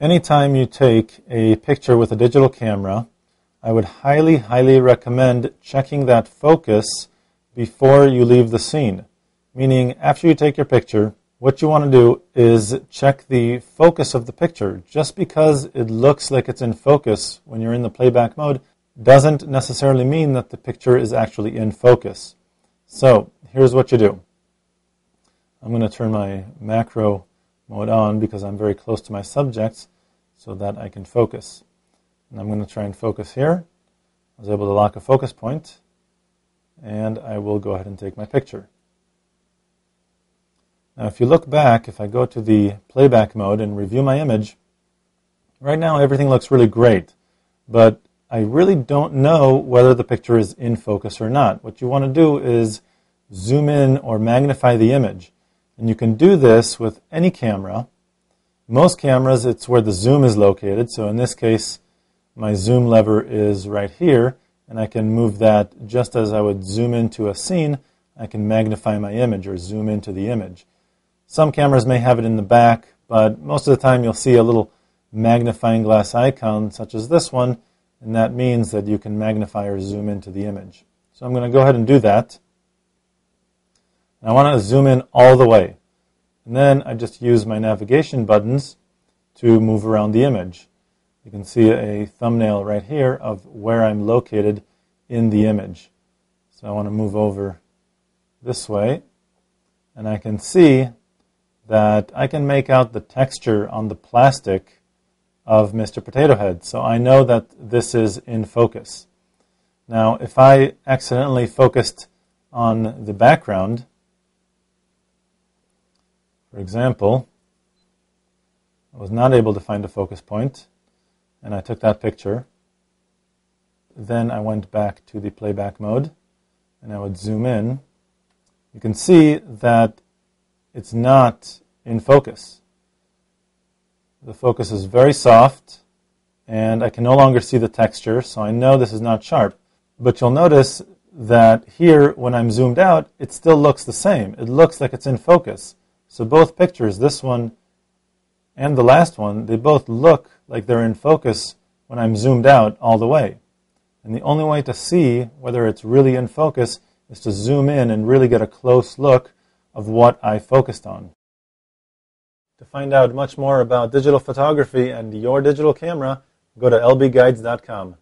Anytime you take a picture with a digital camera, I would highly recommend checking that focus before you leave the scene. Meaning, after you take your picture, what you want to do is check the focus of the picture. Just because it looks like it's in focus when you're in the playback mode doesn't necessarily mean that the picture is actually in focus. So, here's what you do. I'm going to turn my macro mode on because I'm very close to my subjects so that I can focus. And I'm going to try and focus here. I was able to lock a focus point, and I will go ahead and take my picture. Now if you look back, if I go to the playback mode and review my image, right now everything looks really great, but I really don't know whether the picture is in focus or not. What you want to do is zoom in or magnify the image. And you can do this with any camera. Most cameras, it's where the zoom is located. So in this case, my zoom lever is right here, and I can move that just as I would zoom into a scene. I can magnify my image or zoom into the image. Some cameras may have it in the back, but most of the time you'll see a little magnifying glass icon such as this one, and that means that you can magnify or zoom into the image. So I'm going to go ahead and do that. I want to zoom in all the way. And then I just use my navigation buttons to move around the image. You can see a thumbnail right here of where I'm located in the image. So I want to move over this way, and I can see that I can make out the texture on the plastic of Mr. Potato Head. So I know that this is in focus. Now, if I accidentally focused on the background, for example, I was not able to find a focus point, and I took that picture. Then I went back to the playback mode, and I would zoom in. You can see that it's not in focus. The focus is very soft, and I can no longer see the texture, so I know this is not sharp. But you'll notice that here, when I'm zoomed out, it still looks the same. It looks like it's in focus. So both pictures, this one and the last one, they both look like they're in focus when I'm zoomed out all the way. And the only way to see whether it's really in focus is to zoom in and really get a close look of what I focused on. To find out much more about digital photography and your digital camera, go to lbguides.com.